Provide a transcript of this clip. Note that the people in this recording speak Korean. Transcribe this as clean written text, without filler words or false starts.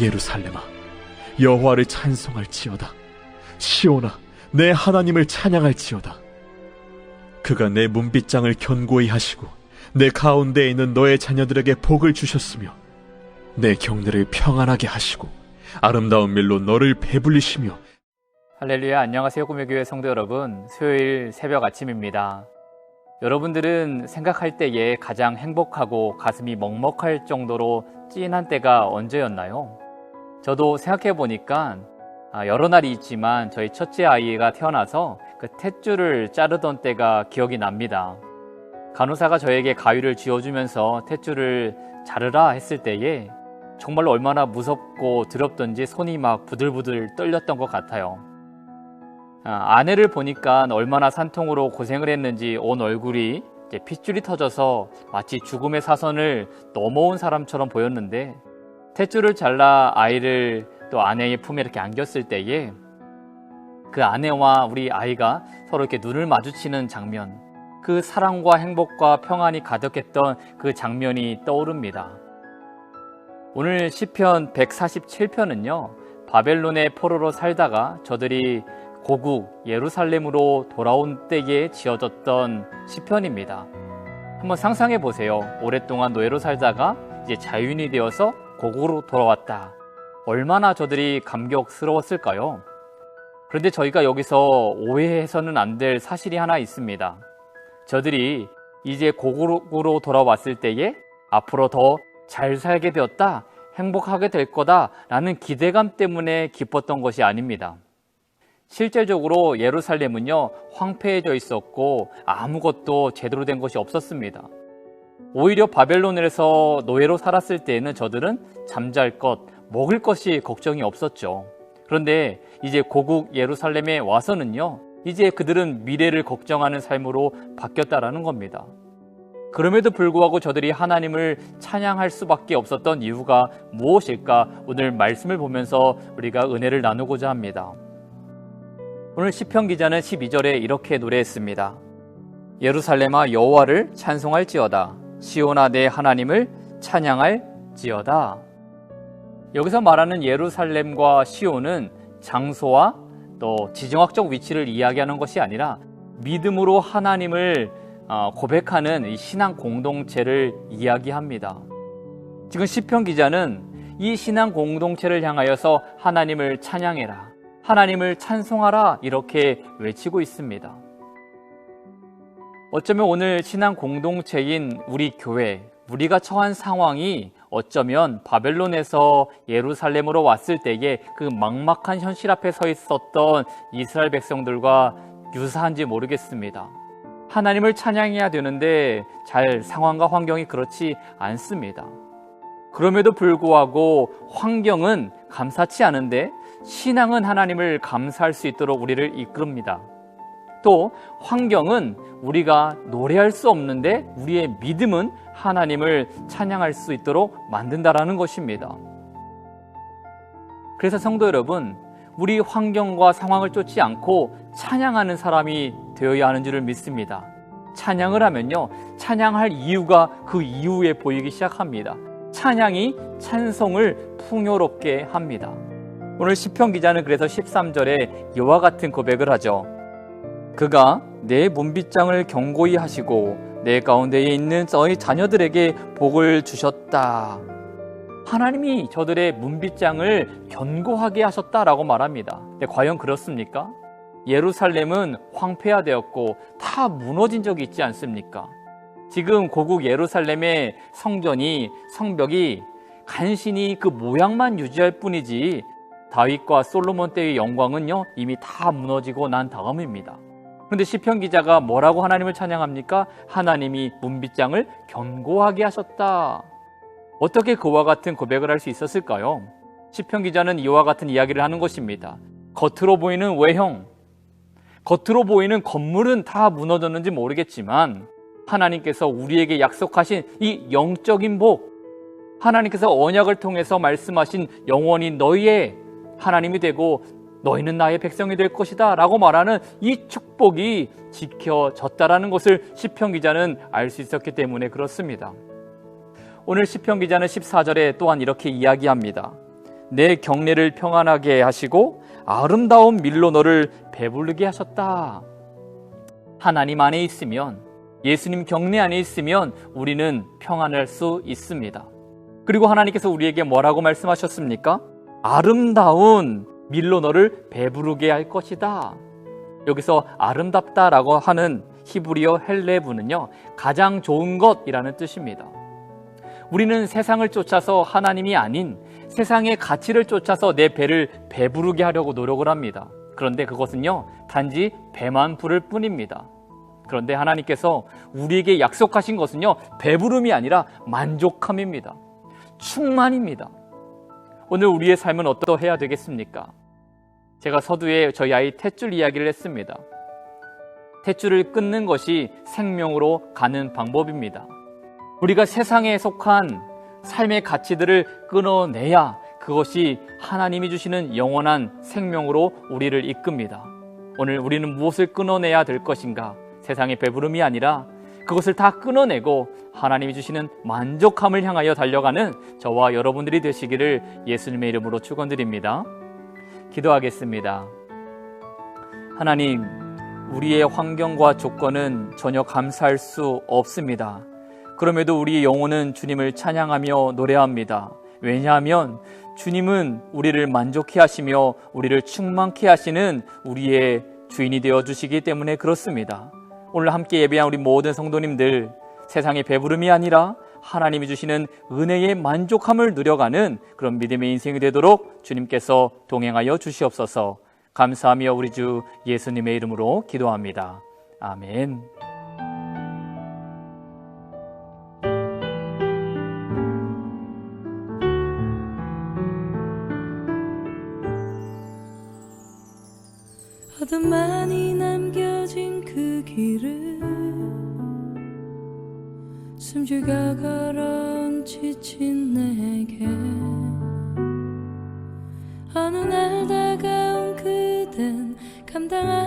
예루살렘아, 여호와를 찬송할지어다. 시온아, 내 하나님을 찬양할지어다. 그가 내 문빗장을 견고히 하시고 내 가운데에 있는 너의 자녀들에게 복을 주셨으며 내 경내를 평안하게 하시고 아름다운 밀로 너를 배불리시며. 할렐루야. 안녕하세요 꿈의교회 성도 여러분, 수요일 새벽 아침입니다. 여러분들은 생각할 때에 가장 행복하고 가슴이 먹먹할 정도로 찐한 때가 언제였나요? 저도 생각해 보니까 여러 날이 있지만 저희 첫째 아이가 태어나서 그 탯줄을 자르던 때가 기억이 납니다. 간호사가 저에게 가위를 쥐어주면서 탯줄을 자르라 했을 때에 정말로 얼마나 무섭고 두렵던지 손이 막 부들부들 떨렸던 것 같아요. 아내를 보니까 얼마나 산통으로 고생을 했는지 온 얼굴이 핏줄이 터져서 마치 죽음의 사선을 넘어온 사람처럼 보였는데, 탯줄을 잘라 아이를 또 아내의 품에 이렇게 안겼을 때에 그 아내와 우리 아이가 서로 이렇게 눈을 마주치는 장면, 그 사랑과 행복과 평안이 가득했던 그 장면이 떠오릅니다. 오늘 시편 147편은요, 바벨론의 포로로 살다가 저들이 고국 예루살렘으로 돌아온 때에 지어졌던 시편입니다. 한번 상상해 보세요. 오랫동안 노예로 살다가 이제 자유인이 되어서 고국으로 돌아왔다. 얼마나 저들이 감격스러웠을까요? 그런데 저희가 여기서 오해해서는 안 될 사실이 하나 있습니다. 저들이 이제 고국으로 돌아왔을 때에 앞으로 더 잘 살게 되었다, 행복하게 될 거다라는 기대감 때문에 기뻤던 것이 아닙니다. 실제적으로 예루살렘은요, 황폐해져 있었고 아무것도 제대로 된 것이 없었습니다. 오히려 바벨론에서 노예로 살았을 때에는 저들은 잠잘 것, 먹을 것이 걱정이 없었죠. 그런데 이제 고국 예루살렘에 와서는요, 이제 그들은 미래를 걱정하는 삶으로 바뀌었다라는 겁니다. 그럼에도 불구하고 저들이 하나님을 찬양할 수밖에 없었던 이유가 무엇일까? 오늘 말씀을 보면서 우리가 은혜를 나누고자 합니다. 오늘 시편 기자는 12절에 이렇게 노래했습니다. 예루살렘아, 여호와를 찬송할지어다. 시온아, 내 하나님을 찬양할지어다. 여기서 말하는 예루살렘과 시온은 장소와 또 지정학적 위치를 이야기하는 것이 아니라 믿음으로 하나님을 고백하는 이 신앙 공동체를 이야기합니다. 지금 시편 기자는 이 신앙 공동체를 향하여서 하나님을 찬양해라, 하나님을 찬송하라, 이렇게 외치고 있습니다. 어쩌면 오늘 신앙 공동체인 우리 교회, 우리가 처한 상황이 어쩌면 바벨론에서 예루살렘으로 왔을 때에 그 막막한 현실 앞에 서 있었던 이스라엘 백성들과 유사한지 모르겠습니다. 하나님을 찬양해야 되는데 잘 상황과 환경이 그렇지 않습니다. 그럼에도 불구하고 환경은 감사치 않은데 신앙은 하나님을 감사할 수 있도록 우리를 이끌습니다. 또 환경은 우리가 노래할 수 없는데 우리의 믿음은 하나님을 찬양할 수 있도록 만든다라는 것입니다. 그래서 성도 여러분, 우리 환경과 상황을 쫓지 않고 찬양하는 사람이 되어야 하는 줄을 믿습니다. 찬양을 하면요, 찬양할 이유가 그 이후에 보이기 시작합니다. 찬양이 찬송을 풍요롭게 합니다. 오늘 시편 기자는 그래서 13절에 이와 같은 고백을 하죠. 그가 내 문빗장을 견고히 하시고 내 가운데에 있는 너희 자녀들에게 복을 주셨다. 하나님이 저들의 문빗장을 견고하게 하셨다라고 말합니다. 근데 과연 그렇습니까? 예루살렘은 황폐화되었고 다 무너진 적이 있지 않습니까? 지금 고국 예루살렘의 성벽이 간신히 그 모양만 유지할 뿐이지 다윗과 솔로몬 때의 영광은요, 이미 다 무너지고 난 다음입니다. 그런데 시편 기자가 뭐라고 하나님을 찬양합니까? 하나님이 문빗장을 견고하게 하셨다. 어떻게 그와 같은 고백을 할 수 있었을까요? 시편 기자는 이와 같은 이야기를 하는 것입니다. 겉으로 보이는 외형, 겉으로 보이는 건물은 다 무너졌는지 모르겠지만 하나님께서 우리에게 약속하신 이 영적인 복, 하나님께서 언약을 통해서 말씀하신 영원히 너희의 하나님이 되고 너희는 나의 백성이 될 것이다 라고 말하는 이 축복이 지켜졌다라는 것을 시편 기자는 알 수 있었기 때문에 그렇습니다. 오늘 시편 기자는 14절에 또한 이렇게 이야기합니다. 내 경내를 평안하게 하시고 아름다운 밀로 너를 배부르게 하셨다. 하나님 안에 있으면, 예수님 경내 안에 있으면 우리는 평안할 수 있습니다. 그리고 하나님께서 우리에게 뭐라고 말씀하셨습니까? 아름다운 밀로 너를 배부르게 할 것이다. 여기서 아름답다라고 하는 히브리어 헬레브는요, 가장 좋은 것이라는 뜻입니다. 우리는 세상을 쫓아서 하나님이 아닌 세상의 가치를 쫓아서 내 배를 배부르게 하려고 노력을 합니다. 그런데 그것은요, 단지 배만 부를 뿐입니다. 그런데 하나님께서 우리에게 약속하신 것은요, 배부름이 아니라 만족함입니다. 충만입니다. 오늘 우리의 삶은 어떠해야 되겠습니까? 제가 서두에 저희 아이 탯줄 이야기를 했습니다. 탯줄을 끊는 것이 생명으로 가는 방법입니다. 우리가 세상에 속한 삶의 가치들을 끊어내야 그것이 하나님이 주시는 영원한 생명으로 우리를 이끕니다. 오늘 우리는 무엇을 끊어내야 될 것인가? 세상의 배부름이 아니라 그것을 다 끊어내고 하나님이 주시는 만족함을 향하여 달려가는 저와 여러분들이 되시기를 예수님의 이름으로 축원드립니다. 기도하겠습니다. 하나님, 우리의 환경과 조건은 전혀 감사할 수 없습니다. 그럼에도 우리의 영혼은 주님을 찬양하며 노래합니다. 왜냐하면 주님은 우리를 만족해 하시며 우리를 충만케 하시는 우리의 주인이 되어 주시기 때문에 그렇습니다. 오늘 함께 예배한 우리 모든 성도님들, 세상의 배부름이 아니라 하나님이 주시는 은혜의 만족함을 누려가는 그런 믿음의 인생이 되도록 주님께서 동행하여 주시옵소서. 감사하며 우리 주 예수님의 이름으로 기도합니다. 아멘. 어둠만이 남겨진 그 길을 숨죽여 걸어온 지친 내게 어느 날 다가온 그댄 감당할